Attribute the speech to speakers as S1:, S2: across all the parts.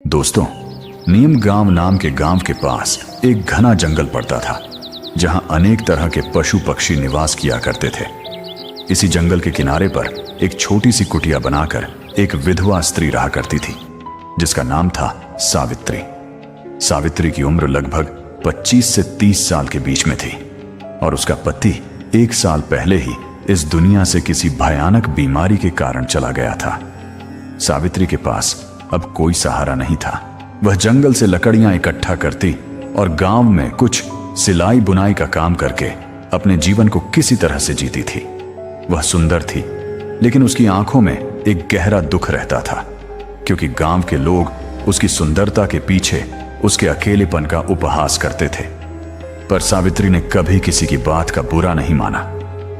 S1: दोस्तों, नीम गांव नाम के गांव के पास एक घना जंगल पड़ता था जहां अनेक तरह के पशु पक्षी निवास किया करते थे। इसी जंगल के किनारे पर एक छोटी सी कुटिया बनाकर एक विधवा स्त्री रहा करती थी जिसका नाम था सावित्री। सावित्री की उम्र लगभग 25 से 30 साल के बीच में थी और उसका पति 1 साल पहले ही इस दुनिया से किसी भयानक बीमारी के कारण चला गया था। सावित्री के पास अब कोई सहारा नहीं था। वह जंगल से लकड़ियां इकट्ठा करती और गांव में कुछ सिलाई बुनाई का काम करके अपने जीवन को किसी तरह से जीती थी। वह सुंदर थी, लेकिन उसकी आंखों में एक गहरा दुख रहता था क्योंकि गांव के लोग उसकी सुंदरता के पीछे उसके अकेलेपन का उपहास करते थे। पर सावित्री ने कभी किसी की बात का बुरा नहीं माना।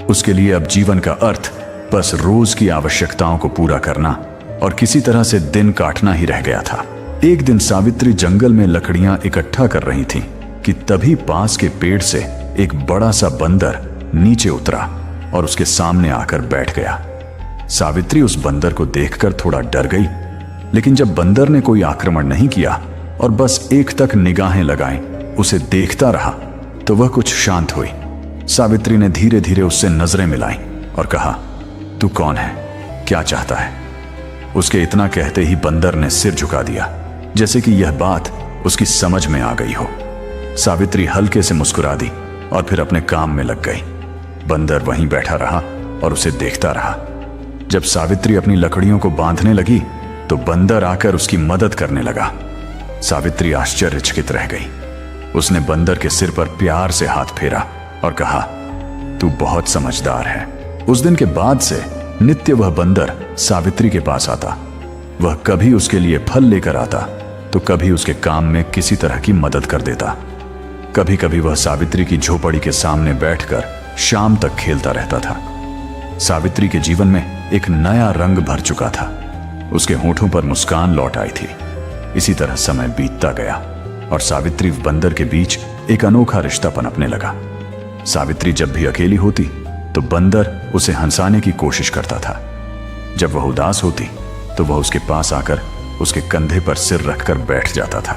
S1: उसके लिए अब जीवन का अर्थ बस रोज की आवश्यकताओं को पूरा करना और किसी तरह से दिन काटना ही रह गया था। एक दिन सावित्री जंगल में लकड़ियां इकट्ठा कर रही थी कि तभी पास के पेड़ से एक बड़ा सा बंदर नीचे उतरा और उसके सामने आकर बैठ गया। सावित्री उस बंदर को देखकर थोड़ा डर गई, लेकिन जब बंदर ने कोई आक्रमण नहीं किया और बस एक तक निगाहें लगाई उसे देखता रहा तो वह कुछ शांत हुई। सावित्री ने धीरे धीरे उससे नजरें मिलाई और कहा, तू कौन है, क्या चाहता है? उसके इतना कहते ही बंदर ने सिर झुका दिया, जैसे कि यह बात उसकी समझ में आ गई हो। सावित्री हल्के से मुस्कुरा दी और फिर अपने काम में लग गई। बंदर वहीं बैठा रहा और उसे देखता रहा। जब सावित्री अपनी लकड़ियों को बांधने लगी तो बंदर आकर उसकी मदद करने लगा। सावित्री आश्चर्यचकित रह गई। उसने बंदर के सिर पर प्यार से हाथ फेरा और कहा, तू बहुत समझदार है। उस दिन के बाद से नित्य वह बंदर सावित्री के पास आता। वह कभी उसके लिए फल लेकर आता तो कभी उसके काम में किसी तरह की मदद कर देता। कभी कभी वह सावित्री की झोपड़ी के सामने बैठकर शाम तक खेलता रहता था। सावित्री के जीवन में एक नया रंग भर चुका था। उसके होठों पर मुस्कान लौट आई थी। इसी तरह समय बीतता गया और सावित्री बंदर के बीच एक अनोखा रिश्ता पनपने लगा। सावित्री जब भी अकेली होती तो बंदर उसे हंसाने की कोशिश करता था। जब वह उदास होती तो वह उसके पास आकर उसके कंधे पर सिर रखकर बैठ जाता था।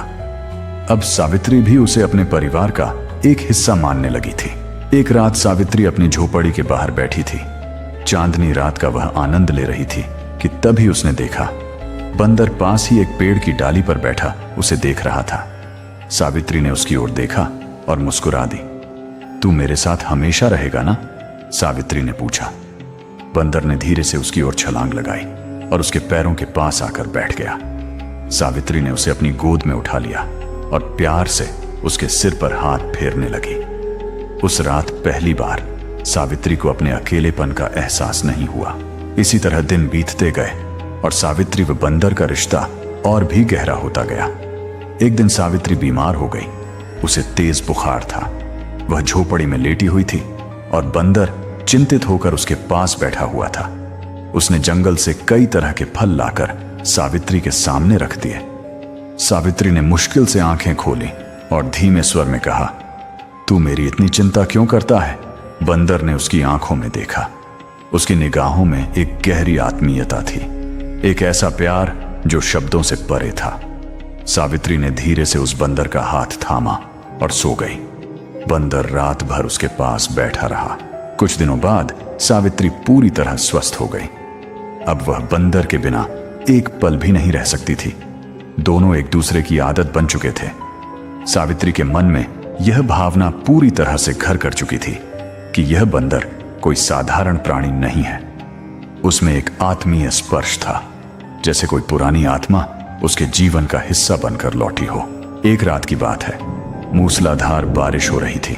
S1: अब सावित्री भी उसे अपने परिवार का एक हिस्सा मानने लगी थी। एक रात सावित्री अपनी झोपड़ी के बाहर बैठी थी। चांदनी रात का वह आनंद ले रही थी कि तभी उसने देखा बंदर पास ही एक पेड़ की डाली पर बैठा उसे देख रहा था। सावित्री ने उसकी ओर देखा और मुस्कुरा दी। तू मेरे साथ हमेशा रहेगा ना? सावित्री ने पूछा। बंदर ने धीरे से उसकी ओर छलांग लगाई और उसके पैरों के पास आकर बैठ गया। सावित्री ने उसे अपनी गोद में उठा लिया और प्यार से उसके सिर पर हाथ फेरने लगी। उस रात पहली बार सावित्री को अपने अकेलेपन का एहसास नहीं हुआ। इसी तरह दिन बीतते गए और सावित्री व बंदर का रिश्ता और भी गहरा होता गया। एक दिन सावित्री बीमार हो गई। उसे तेज बुखार था। वह झोपड़ी में लेटी हुई थी और बंदर चिंतित होकर उसके पास बैठा हुआ था। उसने जंगल से कई तरह के फल लाकर सावित्री के सामने रख दिए। सावित्री ने मुश्किल से आंखें खोली और धीमे स्वर में कहा, तू मेरी इतनी चिंता क्यों करता है? बंदर ने उसकी आंखों में देखा। उसकी निगाहों में एक गहरी आत्मीयता थी, एक ऐसा प्यार जो शब्दों से परे था। सावित्री ने धीरे से उस बंदर का हाथ थामा और सो गई। बंदर रात भर उसके पास बैठा रहा। कुछ दिनों बाद सावित्री पूरी तरह स्वस्थ हो गई। अब वह बंदर के बिना एक पल भी नहीं रह सकती थी। दोनों एक दूसरे की आदत बन चुके थे। सावित्री के मन में यह भावना पूरी तरह से घर कर चुकी थी कि यह बंदर कोई साधारण प्राणी नहीं है। उसमें एक आत्मीय स्पर्श था, जैसे कोई पुरानी आत्मा उसके जीवन का हिस्सा बनकर लौटी हो। एक रात की बात है। मूसलाधार बारिश हो रही थी।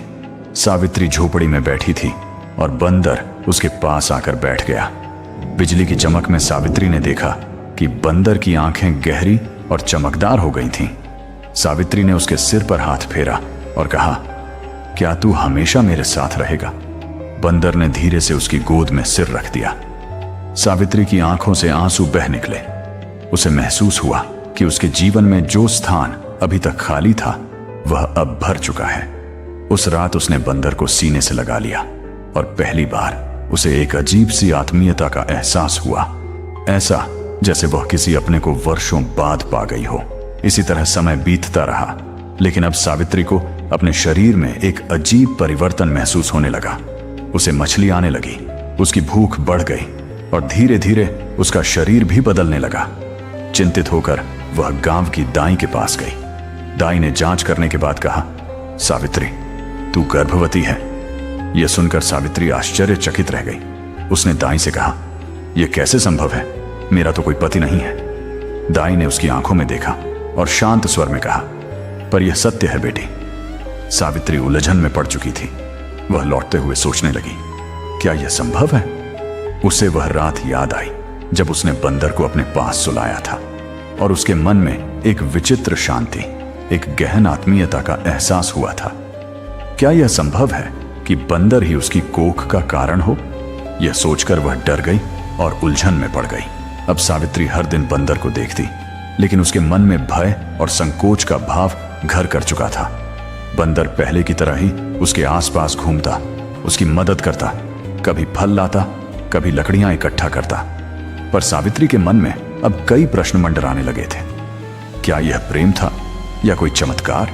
S1: सावित्री झोपड़ी में बैठी थी और बंदर उसके पास आकर बैठ गया। बिजली की चमक में सावित्री ने देखा कि बंदर की आंखें गहरी और चमकदार हो गई थीं। सावित्री ने उसके सिर पर हाथ फेरा और कहा, क्या तू हमेशा मेरे साथ रहेगा? बंदर ने धीरे से उसकी गोद में सिर रख दिया। सावित्री की आंखों से आंसू बह निकले। उसे महसूस हुआ कि उसके जीवन में जो स्थान अभी तक खाली था वह अब भर चुका है। उस रात उसने बंदर को सीने से लगा लिया और पहली बार उसे एक अजीब सी आत्मीयता का एहसास हुआ, ऐसा जैसे वह किसी अपने को वर्षों बाद पा गई हो। इसी तरह समय बीतता रहा, लेकिन अब सावित्री को अपने शरीर में एक अजीब परिवर्तन महसूस होने लगा। उसे मछली आने लगी, उसकी भूख बढ़ गई और धीरे धीरे उसका शरीर भी बदलने लगा। चिंतित होकर वह गांव की दाई के पास गई। दाई ने जांच करने के बाद कहा, सावित्री, तू गर्भवती है। यह सुनकर सावित्री आश्चर्यचकित रह गई। उसने दाई से कहा, यह कैसे संभव है? मेरा तो कोई पति नहीं है। दाई ने उसकी आंखों में देखा और शांत स्वर में कहा, पर यह सत्य है बेटी। सावित्री उलझन में पड़ चुकी थी। वह लौटते हुए सोचने लगी, क्या यह संभव है? उसे वह रात याद आई जब उसने बंदर को अपने पास सुलाया था और उसके मन में एक विचित्र शांति, एक गहन आत्मीयता का एहसास हुआ था। क्या यह संभव है कि बंदर ही उसकी कोख का कारण हो? यह सोचकर वह डर गई और उलझन में पड़ गई। अब सावित्री हर दिन बंदर को देखती, लेकिन उसके मन में भय और संकोच का भाव घर कर चुका था। बंदर पहले की तरह ही उसके आसपास घूमता, उसकी मदद करता, कभी फल लाता, कभी लकड़ियां इकट्ठा करता। पर सावित्री के मन में अब कई प्रश्न मंडराने लगे थे। क्या यह प्रेम था, या कोई चमत्कार,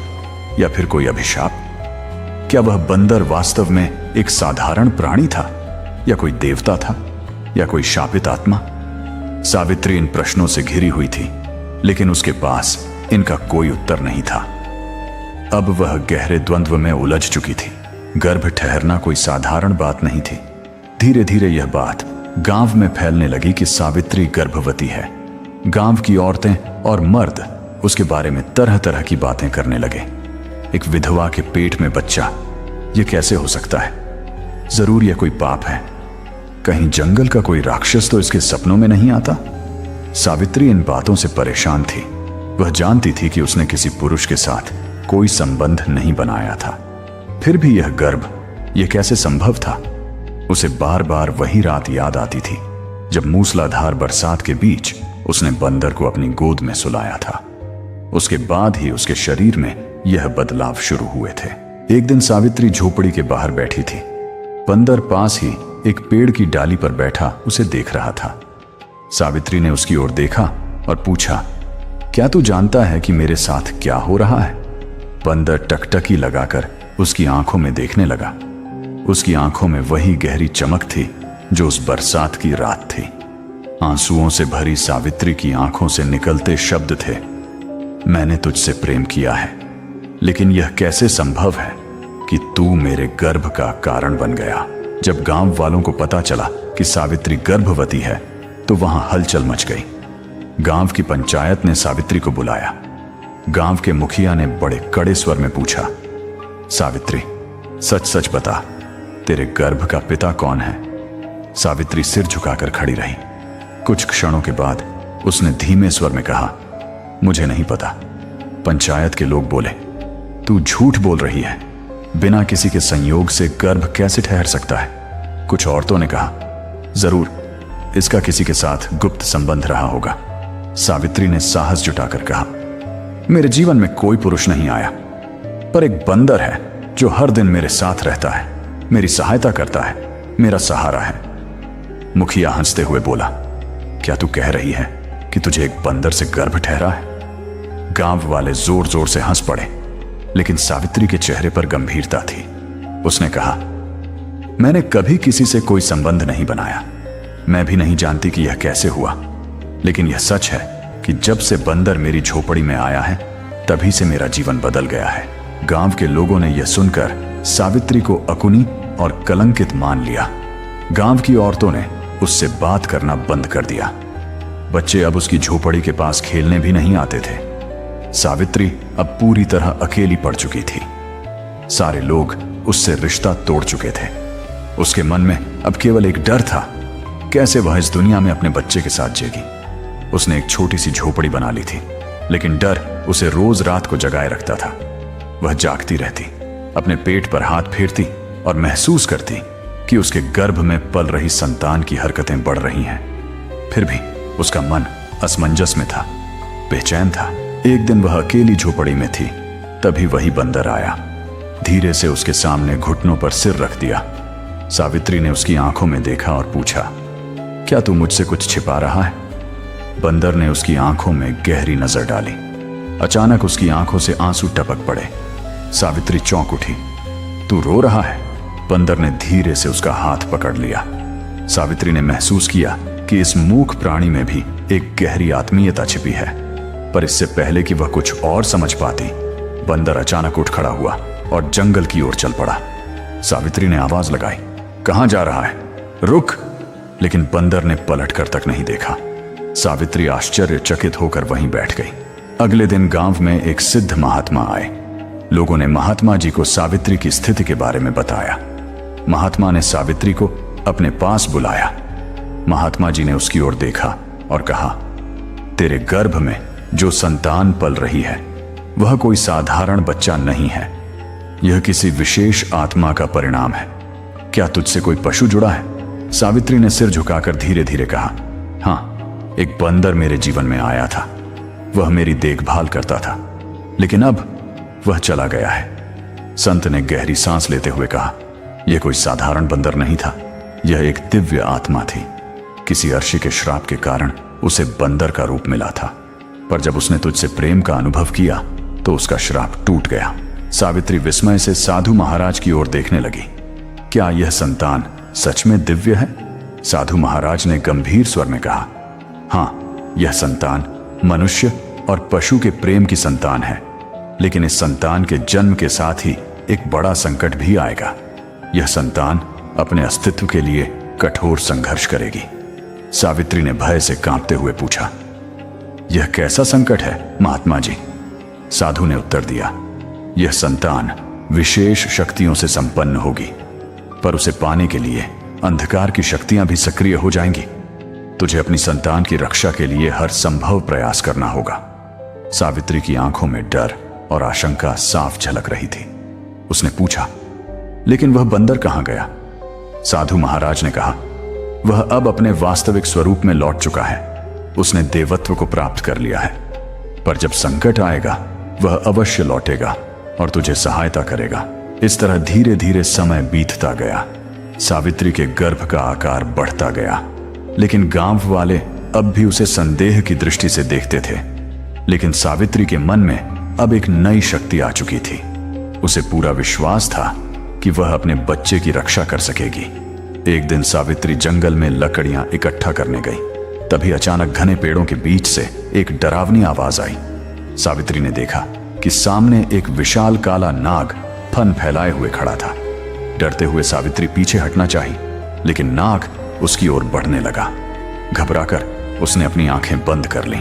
S1: या फिर कोई अभिशाप? क्या वह बंदर वास्तव में एक साधारण प्राणी था, या कोई देवता था, या कोई शापित आत्मा? सावित्री इन प्रश्नों से घिरी हुई थी, लेकिन उसके पास इनका कोई उत्तर नहीं था। अब वह गहरे द्वंद्व में उलझ चुकी थी। गर्भ ठहरना कोई साधारण बात नहीं थी। धीरे धीरे यह बात गांव में फैलने लगी कि सावित्री गर्भवती है। गांव की औरतें और मर्द उसके बारे में तरह तरह की बातें करने लगे। एक विधवा के पेट में बच्चा, यह कैसे हो सकता है? जरूर यह कोई पाप है। कहीं जंगल का कोई राक्षस तो इसके सपनों में नहीं आता। सावित्री इन बातों से परेशान थी। वह जानती थी कि उसने किसी पुरुष के साथ कोई संबंध नहीं बनाया था, फिर भी यह गर्भ, यह कैसे संभव था? उसे बार बार वही रात याद आती थी जब मूसलाधार बरसात के बीच उसने बंदर को अपनी गोद में सुलाया था। उसके बाद ही उसके शरीर में यह बदलाव शुरू हुए थे। एक दिन सावित्री झोपड़ी के बाहर बैठी थी। बंदर पास ही एक पेड़ की डाली पर बैठा उसे देख रहा था। सावित्री ने उसकी ओर देखा और पूछा, क्या तू जानता है कि मेरे साथ क्या हो रहा है? बंदर टकटकी लगाकर उसकी आंखों में देखने लगा। उसकी आंखों में वही गहरी चमक थी जो उस बरसात की रात थी। आंसुओं से भरी सावित्री की आंखों से निकलते शब्द थे, मैंने तुझसे प्रेम किया है, लेकिन यह कैसे संभव है कि तू मेरे गर्भ का कारण बन गया। जब गांव वालों को पता चला कि सावित्री गर्भवती है तो वहां हलचल मच गई। गांव की पंचायत ने सावित्री को बुलाया। गांव के मुखिया ने बड़े कड़े स्वर में पूछा, सावित्री, सच सच बता, तेरे गर्भ का पिता कौन है? सावित्री सिर झुकाकर खड़ी रही। कुछ क्षणों के बाद उसने धीमे स्वर में कहा, मुझे नहीं पता। पंचायत के लोग बोले, तू झूठ बोल रही है, बिना किसी के संयोग से गर्भ कैसे ठहर सकता है? कुछ औरतों ने कहा, जरूर इसका किसी के साथ गुप्त संबंध रहा होगा। सावित्री ने साहस जुटाकर कहा, मेरे जीवन में कोई पुरुष नहीं आया, पर एक बंदर है जो हर दिन मेरे साथ रहता है, मेरी सहायता करता है, मेरा सहारा है। मुखिया हंसते हुए बोला, क्या तू कह रही है कि तुझे एक बंदर से गर्भ ठहरा है? गांव वाले जोर जोर से हंस पड़े, लेकिन सावित्री के चेहरे पर गंभीरता थी। उसने कहा, मैंने कभी किसी से कोई संबंध नहीं बनाया। मैं भी नहीं जानती कि यह कैसे हुआ, लेकिन यह सच है कि जब से बंदर मेरी झोपड़ी में आया है तभी से मेरा जीवन बदल गया है। गांव के लोगों ने यह सुनकर सावित्री को अकुनी और कलंकित मान लिया। गांव की औरतों ने उससे बात करना बंद कर दिया। बच्चे अब उसकी झोपड़ी के पास खेलने भी नहीं आते थे। सावित्री अब पूरी तरह अकेली पड़ चुकी थी। सारे लोग उससे रिश्ता तोड़ चुके थे। उसके मन में अब केवल एक डर था, कैसे वह इस दुनिया में अपने बच्चे के साथ जिएगी। उसने एक छोटी सी झोपड़ी बना ली थी, लेकिन डर उसे रोज रात को जगाए रखता था। वह जागती रहती, अपने पेट पर हाथ फेरती और महसूस करती कि उसके गर्भ में पल रही संतान की हरकतें बढ़ रही हैं। फिर भी उसका मन असमंजस में था, बेचैन था। एक दिन वह अकेली झोपड़ी में थी, तभी वही बंदर आया। धीरे से उसके सामने घुटनों पर सिर रख दिया। सावित्री ने उसकी आंखों में देखा और पूछा, क्या तू मुझसे कुछ छिपा रहा है? बंदर ने उसकी आंखों में गहरी नजर डाली। अचानक उसकी आंखों से आंसू टपक पड़े। सावित्री चौंक उठी। तू रो रहा है? बंदर ने धीरे से उसका हाथ पकड़ लिया। सावित्री ने महसूस किया कि इस मूक प्राणी में भी एक गहरी आत्मीयता छिपी है, पर इससे पहले कि वह कुछ और समझ पाती, बंदर अचानक उठ खड़ा हुआ और जंगल की ओर चल पड़ा। सावित्री ने आवाज लगाई, कहां जा रहा है? रुक! लेकिन बंदर ने पलट कर तक नहीं देखा। सावित्री आश्चर्यचकित होकर वहीं बैठ गई। अगले दिन गांव में एक सिद्ध महात्मा आए। लोगों ने महात्मा जी को सावित्री की स्थिति के बारे में बताया। महात्मा ने सावित्री को अपने पास बुलाया। महात्मा जी ने उसकी ओर देखा और कहा, तेरे गर्भ में जो संतान पल रही है वह कोई साधारण बच्चा नहीं है। यह किसी विशेष आत्मा का परिणाम है। क्या तुझसे कोई पशु जुड़ा है? सावित्री ने सिर झुकाकर धीरे धीरे कहा, हाँ, एक बंदर मेरे जीवन में आया था। वह मेरी देखभाल करता था, लेकिन अब वह चला गया है। संत ने गहरी सांस लेते हुए कहा, यह कोई साधारण बंदर नहीं था, यह एक दिव्य आत्मा थी। किसी अर्षि के श्राप के कारण उसे बंदर का रूप मिला था, पर जब उसने तुझसे प्रेम का अनुभव किया तो उसका श्राप टूट गया। सावित्री विस्मय से साधु महाराज की ओर देखने लगी। क्या यह संतान सच में दिव्य है? साधु महाराज ने गंभीर स्वर में कहा, हाँ, यह संतान मनुष्य और पशु के प्रेम की संतान है, लेकिन इस संतान के जन्म के साथ ही एक बड़ा संकट भी आएगा। यह संतान अपने अस्तित्व के लिए कठोर संघर्ष करेगी। सावित्री ने भय से कांपते हुए पूछा, यह कैसा संकट है महात्मा जी? साधु ने उत्तर दिया, यह संतान विशेष शक्तियों से संपन्न होगी, पर उसे पाने के लिए अंधकार की शक्तियां भी सक्रिय हो जाएंगी। तुझे अपनी संतान की रक्षा के लिए हर संभव प्रयास करना होगा। सावित्री की आंखों में डर और आशंका साफ झलक रही थी। उसने पूछा, लेकिन वह बंदर कहां गया? साधु महाराज ने कहा, वह अब अपने वास्तविक स्वरूप में लौट चुका है। उसने देवत्व को प्राप्त कर लिया है, पर जब संकट आएगा वह अवश्य लौटेगा और तुझे सहायता करेगा। इस तरह धीरे धीरे समय बीतता गया। सावित्री के गर्भ का आकार बढ़ता गया, लेकिन गांव वाले अब भी उसे संदेह की दृष्टि से देखते थे। लेकिन सावित्री के मन में अब एक नई शक्ति आ चुकी थी। उसे पूरा विश्वास था कि वह अपने बच्चे की रक्षा कर सकेगी। एक दिन सावित्री जंगल में लकड़ियां इकट्ठा करने गई। तभी अचानक घने पेड़ों के बीच से एक डरावनी आवाज आई। सावित्री ने देखा कि सामने एक विशाल काला नाग फन फैलाए हुए खड़ा था। डरते हुए सावित्री पीछे हटना चाही, लेकिन नाग उसकी ओर बढ़ने लगा। घबराकर उसने अपनी आंखें बंद कर लीं।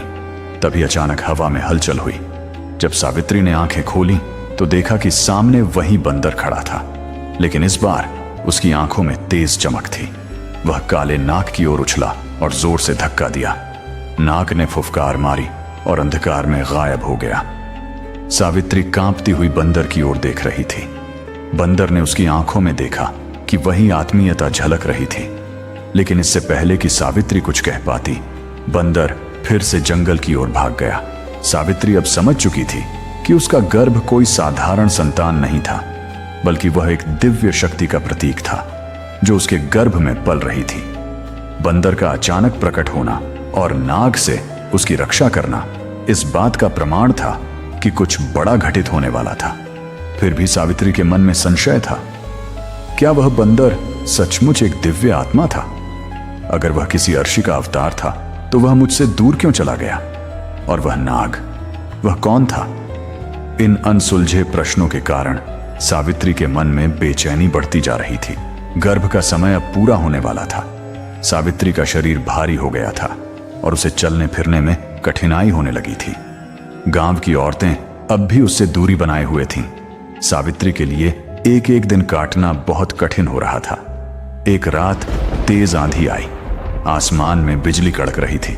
S1: तभी अचानक हवा में हलचल हुई। जब सावित्री ने आंखें खोली तो देखा कि सामने वही बंदर खड़ा था, लेकिन इस बार उसकी आंखों में तेज चमक थी। वह काले नाग की ओर उछला और जोर से धक्का दिया। नाग ने फुफकार मारी और अंधकार में गायब हो गया। सावित्री कांपती हुई बंदर की ओर देख रही थी। बंदर ने उसकी आंखों में देखा कि वही आत्मीयता झलक रही थी, लेकिन इससे पहले कि सावित्री कुछ कह पाती, बंदर फिर से जंगल की ओर भाग गया। सावित्री अब समझ चुकी थी कि उसका गर्भ कोई साधारण संतान नहीं था, बल्कि वह एक दिव्य शक्ति का प्रतीक था जो उसके गर्भ में पल रही थी। बंदर का अचानक प्रकट होना और नाग से उसकी रक्षा करना इस बात का प्रमाण था कि कुछ बड़ा घटित होने वाला था। फिर भी सावित्री के मन में संशय था। क्या वह बंदर सचमुच एक दिव्य आत्मा था? अगर वह किसी अर्षि का अवतार था तो वह मुझसे दूर क्यों चला गया? और वह नाग, वह कौन था? इन अनसुलझे प्रश्नों के कारण सावित्री के मन में बेचैनी बढ़ती जा रही थी। गर्भ का समय अब पूरा होने वाला था। सावित्री का शरीर भारी हो गया था और उसे चलने फिरने में कठिनाई होने लगी थी। गांव की औरतें अब भी उससे दूरी बनाए हुए थीं। सावित्री के लिए एक एक दिन काटना बहुत कठिन हो रहा था। एक रात तेज आंधी आई। आसमान में बिजली कड़क रही थी।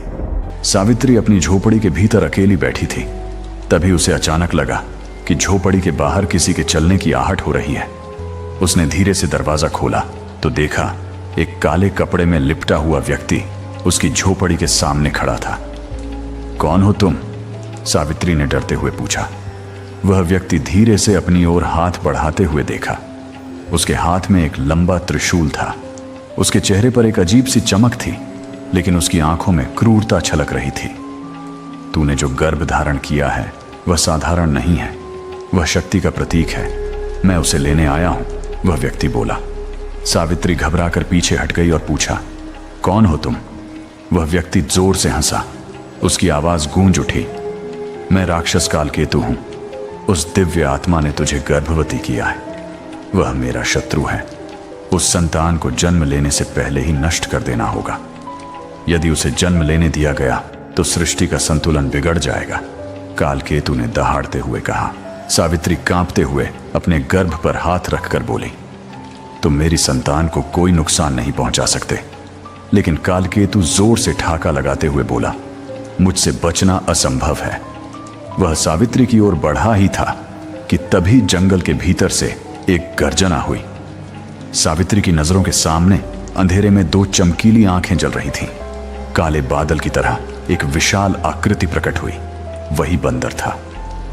S1: सावित्री अपनी झोपड़ी के भीतर अकेली बैठी थी। तभी उसे अचानक लगा कि झोपड़ी के बाहर किसी के चलने की आहट हो रही है। उसने धीरे से दरवाजा खोला तो देखा एक काले कपड़े में लिपटा हुआ व्यक्ति उसकी झोपड़ी के सामने खड़ा था। कौन हो तुम? सावित्री ने डरते हुए पूछा। वह व्यक्ति धीरे से अपनी ओर हाथ बढ़ाते हुए देखा। उसके हाथ में एक लंबा त्रिशूल था। उसके चेहरे पर एक अजीब सी चमक थी, लेकिन उसकी आंखों में क्रूरता छलक रही थी। तूने जो गर्भ धारण किया है वह साधारण नहीं है, वह शक्ति का प्रतीक है। मैं उसे लेने आया हूं, वह व्यक्ति बोला। सावित्री घबराकर पीछे हट गई और पूछा, कौन हो तुम? वह व्यक्ति जोर से हंसा। उसकी आवाज गूंज उठी, मैं राक्षस कालकेतु हूं। उस दिव्य आत्मा ने तुझे गर्भवती किया है। वह मेरा शत्रु है। उस संतान को जन्म लेने से पहले ही नष्ट कर देना होगा। यदि उसे जन्म लेने दिया गया तो सृष्टि का संतुलन बिगड़ जाएगा, कालकेतु ने दहाड़ते हुए कहा। सावित्री कांपते हुए अपने गर्भ पर हाथ रखकर बोली, तुम मेरी संतान को कोई नुकसान नहीं पहुंचा सकते। लेकिन कालकेतु जोर से ठाका लगाते हुए बोला, मुझसे बचना असंभव है। वह सावित्री की ओर बढ़ा ही था कि तभी जंगल के भीतर से एक गर्जना हुई। सावित्री की नजरों के सामने अंधेरे में दो चमकीली आंखें जल रही थीं। काले बादल की तरह एक विशाल आकृति प्रकट हुई। वही बंदर था।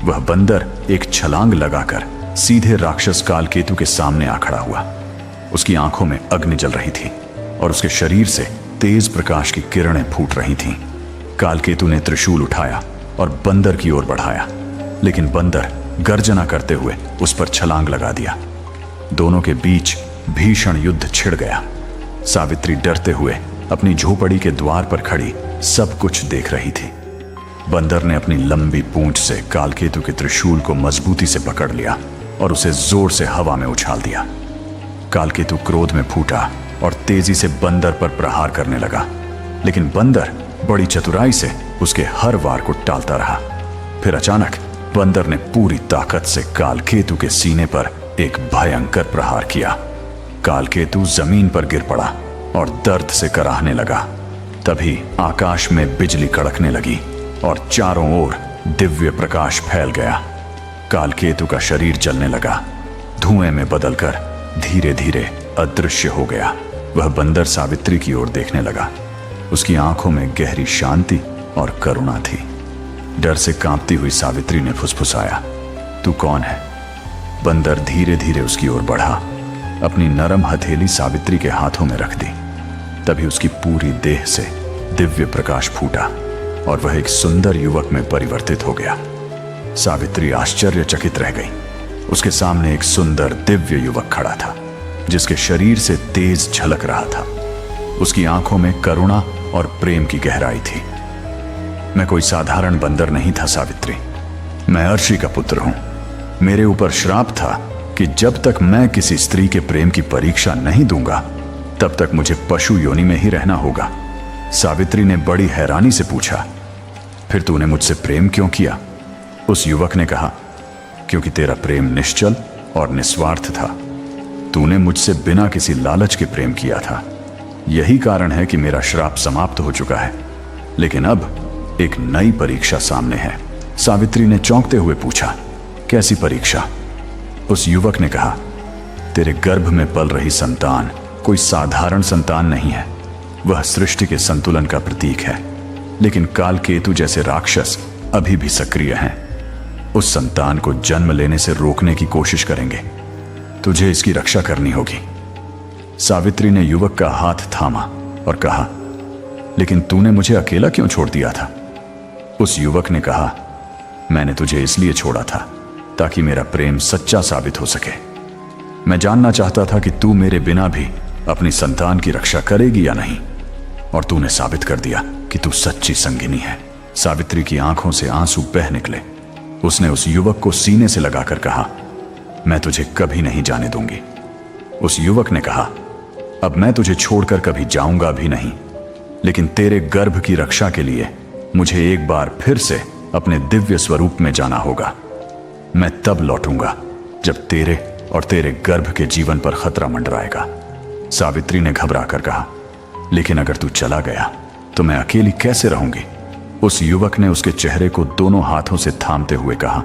S1: वह बंदर एक छलांग लगाकर सीधे राक्षस कालकेतु के सामने आ खड़ा हुआ। उसकी आंखों में अग्नि जल रही थी और उसके शरीर से तेज प्रकाश की किरणें फूट रही थीं। कालकेतु ने त्रिशूल उठाया और बंदर की ओर बढ़ाया, लेकिन बंदर गर्जना करते हुए उस पर छलांग लगा दिया। दोनों के बीच भीषण युद्ध छिड़ गया। सावित्री डरते हुए अपनी झोपड़ी के द्वार पर खड़ी सब कुछ देख रही थी। बंदर ने अपनी लंबी पूंछ से कालकेतु के त्रिशूल को मजबूती से पकड़ लिया और उसे जोर से हवा में उछाल दिया। कालकेतु क्रोध में फूटा और तेजी से बंदर पर प्रहार करने लगा, लेकिन बंदर बड़ी चतुराई से उसके हर वार को टालता रहा। फिर अचानक बंदर ने पूरी ताकत से कालकेतु के सीने पर एक भयंकर प्रहार किया। कालकेतु जमीन पर गिर पड़ा और दर्द से कराहने लगा। तभी आकाश में बिजली कड़कने लगी और चारों ओर दिव्य प्रकाश फैल गया। कालकेतु का शरीर जलने लगा, धुएं में बदलकर धीरे धीरे अदृश्य हो गया। वह बंदर सावित्री की ओर देखने लगा। उसकी आंखों में गहरी शांति और करुणा थी। डर से कांपती हुई सावित्री ने फुसफुसाया, तू कौन है? बंदर धीरे धीरे उसकी ओर बढ़ा, अपनी नरम हथेली सावित्री के हाथों में रख दी। तभी उसकी पूरी देह से दिव्य प्रकाश फूटा और वह एक सुंदर युवक में परिवर्तित हो गया। सावित्री आश्चर्यचकित रह गई। उसके सामने एक सुंदर दिव्य युवक खड़ा था, जिसके शरीर से तेज झलक रहा था। उसकी आंखों में करुणा और प्रेम की गहराई थी। मैं कोई साधारण बंदर नहीं था सावित्री, मैं अर्शी का पुत्र हूं। मेरे ऊपर श्राप था कि जब तक मैं किसी स्त्री के प्रेम की परीक्षा नहीं दूंगा, तब तक मुझे पशु योनि में ही रहना होगा। सावित्री ने बड़ी हैरानी से पूछा, फिर तूने मुझसे प्रेम क्यों किया? उस युवक ने कहा, क्योंकि तेरा प्रेम निश्चल और निस्वार्थ था। तूने मुझसे बिना किसी लालच के प्रेम किया था। यही कारण है कि मेरा श्राप समाप्त हो चुका है। लेकिन अब एक नई परीक्षा सामने है। सावित्री ने चौंकते हुए पूछा, कैसी परीक्षा? उस युवक ने कहा, तेरे गर्भ में पल रही संतान कोई साधारण संतान नहीं है। वह सृष्टि के संतुलन का प्रतीक है। लेकिन कालकेतु जैसे राक्षस अभी भी सक्रिय हैं। उस संतान को जन्म लेने से रोकने की कोशिश करेंगे। तुझे इसकी रक्षा करनी होगी। सावित्री ने युवक का हाथ थामा और कहा, लेकिन तूने मुझे अकेला क्यों छोड़ दिया था? उस युवक ने कहा, मैंने तुझे इसलिए छोड़ा था ताकि मेरा प्रेम सच्चा साबित हो सके। मैं जानना चाहता था कि तू मेरे बिना भी अपनी संतान की रक्षा करेगी या नहीं, और तूने साबित कर दिया कि तू सच्ची संगिनी है। सावित्री की आंखों से आंसू बह निकले। उसने उस युवक को सीने से लगाकर कहा, मैं तुझे कभी नहीं जाने दूंगी। उस युवक ने कहा, अब मैं तुझे छोड़कर कभी जाऊंगा भी नहीं, लेकिन तेरे गर्भ की रक्षा के लिए मुझे एक बार फिर से अपने दिव्य स्वरूप में जाना होगा। मैं तब लौटूंगा जब तेरे और तेरे गर्भ के जीवन पर खतरा मंडराएगा। सावित्री ने घबरा कर कहा, लेकिन अगर तू चला गया तो मैं अकेली कैसे रहूंगी? उस युवक ने उसके चेहरे को दोनों हाथों से थामते हुए कहा,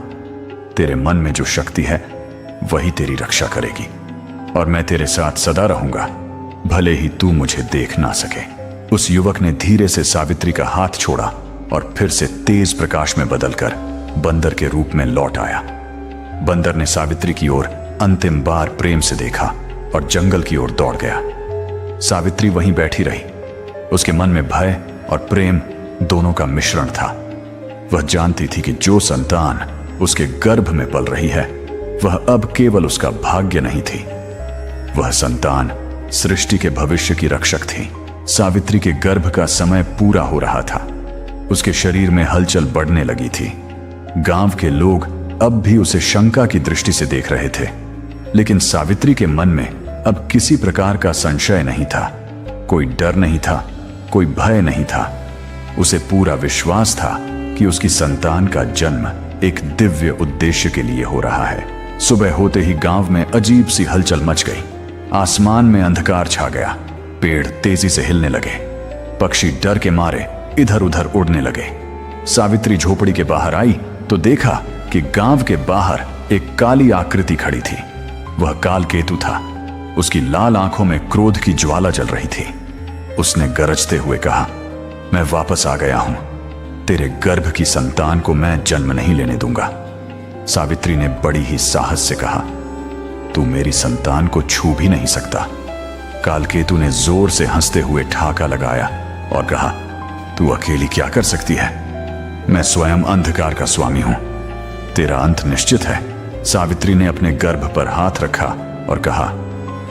S1: तेरे मन में जो शक्ति है वही तेरी रक्षा करेगी, और मैं तेरे साथ सदा रहूंगा, भले ही तू मुझे देख ना सके। उस युवक ने धीरे से सावित्री का हाथ छोड़ा और फिर से तेज प्रकाश में बदलकर बंदर के रूप में लौट आया। बंदर ने सावित्री की ओर अंतिम बार प्रेम से देखा और जंगल की ओर दौड़ गया। सावित्री वहीं बैठी रही। उसके मन में भय और प्रेम दोनों का मिश्रण था। वह जानती थी कि जो संतान उसके गर्भ में पल रही है वह अब केवल उसका भाग्य नहीं थी, वह संतान सृष्टि के भविष्य की रक्षक थी। सावित्री के गर्भ का समय पूरा हो रहा था। उसके शरीर में हलचल बढ़ने लगी थी। गांव के लोग अब भी उसे शंका की दृष्टि से देख रहे थे, लेकिन सावित्री के मन में अब किसी प्रकार का संशय नहीं था। कोई डर नहीं था, कोई भय नहीं था। उसे पूरा विश्वास था कि उसकी संतान का जन्म एक दिव्य उद्देश्य के लिए हो रहा है। सुबह होते ही गांव में अजीब सी हलचल मच गई। आसमान में अंधकार छा गया, पेड़ तेजी से हिलने लगे, पक्षी डर के मारे इधर उधर उड़ने लगे। सावित्री झोपड़ी के बाहर आई तो देखा कि गांव के बाहर एक काली आकृति खड़ी थी। वह कालकेतु था। उसकी लाल आंखों में क्रोध की ज्वाला जल रही थी। उसने गरजते हुए कहा, मैं वापस आ गया हूं। तेरे गर्भ की संतान को मैं जन्म नहीं लेने दूंगा। सावित्री ने बड़ी ही साहस से कहा, तू मेरी संतान को छू भी नहीं सकता। कालकेतु ने जोर से हंसते हुए ठाका लगाया और कहा, तू अकेली क्या कर सकती है? मैं स्वयं अंधकार का स्वामी हूं। तेरा अंत निश्चित है। सावित्री ने अपने गर्भ पर हाथ रखा और कहा,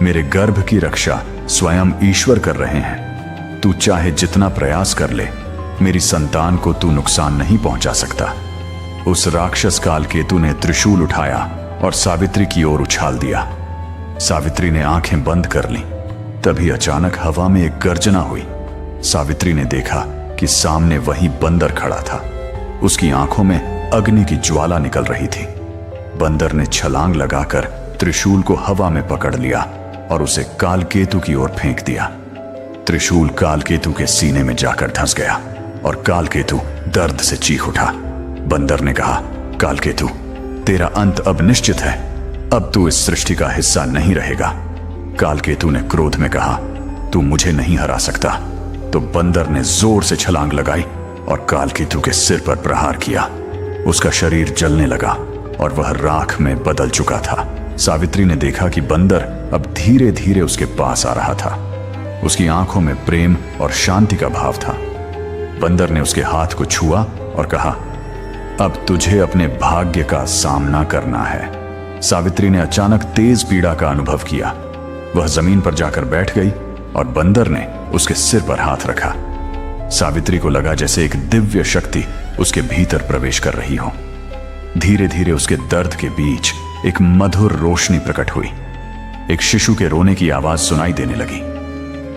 S1: मेरे गर्भ की रक्षा स्वयं ईश्वर कर रहे हैं। तू चाहे जितना प्रयास कर ले, मेरी संतान को तू नुकसान नहीं पहुंचा सकता। उस राक्षस कालकेतु ने त्रिशूल उठाया और सावित्री की ओर उछाल दिया। सावित्री ने आंखें बंद कर लीं। तभी अचानक हवा में एक गर्जना हुई। सावित्री ने देखा कि सामने वही बंदर खड़ा था। उसकी आंखों में अग्नि की ज्वाला निकल रही थी। बंदर ने छलांग लगाकर त्रिशूल को हवा में पकड़ लिया और उसे कालकेतु की ओर फेंक दिया। त्रिशूल कालकेतु के सीने में जाकर धंस गया और कालकेतु दर्द से चीख उठा। बंदर ने कहा, कालकेतु, तेरा अंत अब निश्चित है। अब तू इस सृष्टि का हिस्सा नहीं रहेगा। कालकेतु ने क्रोध में कहा, तू मुझे नहीं हरा सकता। तो बंदर ने जोर से छलांग लगाई और कालकेतु के सिर पर प्रहार किया। उसका शरीर जलने लगा और वह राख में बदल चुका था। सावित्री ने देखा कि बंदर अब धीरे धीरे उसके पास आ रहा था। उसकी आंखों में प्रेम और शांति का भाव था। बंदर ने उसके हाथ को छुआ और कहा, अब तुझे अपने भाग्य का सामना करना है। सावित्री ने अचानक तेज पीड़ा का अनुभव किया। वह जमीन पर जाकर बैठ गई और बंदर ने उसके सिर पर हाथ रखा। सावित्री को लगा जैसे एक दिव्य शक्ति उसके भीतर प्रवेश कर रही हो। धीरे धीरे उसके दर्द के बीच एक मधुर रोशनी प्रकट हुई। एक शिशु के रोने की आवाज सुनाई देने लगी।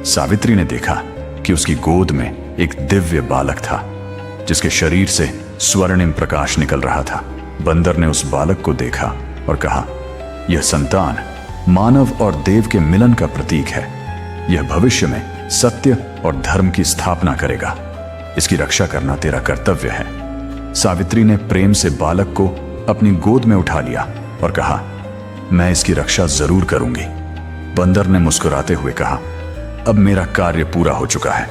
S1: सावित्री ने देखा कि उसकी गोद में एक दिव्य बालक था, जिसके शरीर से स्वर्णिम प्रकाश निकल रहा था। बंदर ने उस बालक को देखा और कहा, यह संतान मानव और देव के मिलन का प्रतीक है। यह भविष्य में सत्य और धर्म की स्थापना करेगा। इसकी रक्षा करना तेरा कर्तव्य है। सावित्री ने प्रेम से बालक को अपनी गोद में उठा लिया और कहा, मैं इसकी रक्षा जरूर करूंगी। बंदर ने मुस्कुराते हुए कहा, अब मेरा कार्य पूरा हो चुका है।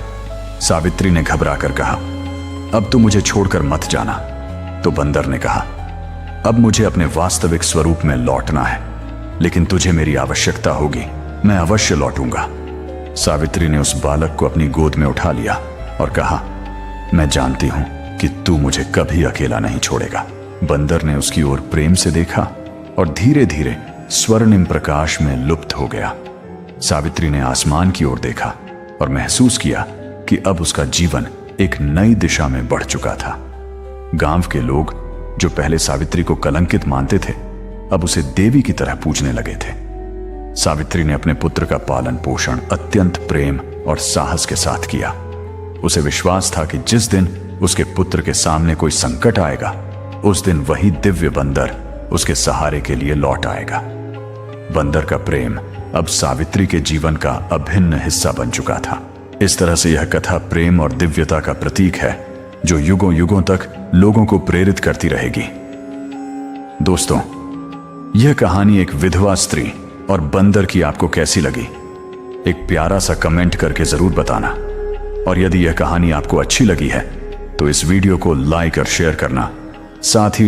S1: सावित्री ने घबराकर कहा, अब तू मुझे छोड़कर मत जाना। तो बंदर ने कहा, अब मुझे अपने वास्तविक स्वरूप में लौटना है, लेकिन तुझे मेरी आवश्यकता होगी। मैं अवश्य लौटूंगा। सावित्री ने उस बालक को अपनी गोद में उठा लिया और कहा, मैं जानती हूं कि तू मुझे कभी अकेला नहीं छोड़ेगा। बंदर ने उसकी ओर प्रेम से देखा और धीरे धीरे स्वर्णिम प्रकाश में लुप्त हो गया। सावित्री ने आसमान की ओर देखा और महसूस किया कि अब उसका जीवन एक नई दिशा में बढ़ चुका था। गांव के लोग जो पहले सावित्री को कलंकित मानते थे, अब उसे देवी की तरह पूजने लगे थे। सावित्री ने अपने पुत्र का पालन पोषण अत्यंत प्रेम और साहस के साथ किया। उसे विश्वास था कि जिस दिन उसके पुत्र के सामने कोई संकट आएगा, उस दिन वही दिव्य बंदर उसके सहारे के लिए लौट आएगा। बंदर का प्रेम अब सावित्री के जीवन का अभिन्न हिस्सा बन चुका था। इस तरह से यह कथा प्रेम और दिव्यता का प्रतीक है, जो युगों युगों तक लोगों को प्रेरित करती रहेगी। दोस्तों, यह कहानी एक विधवा स्त्री और बंदर की आपको कैसी लगी? एक प्यारा सा कमेंट करके जरूर बताना। और यदि यह कहानी आपको अच्छी लगी है तो इस वीडियो को लाइक और शेयर करना, साथ ही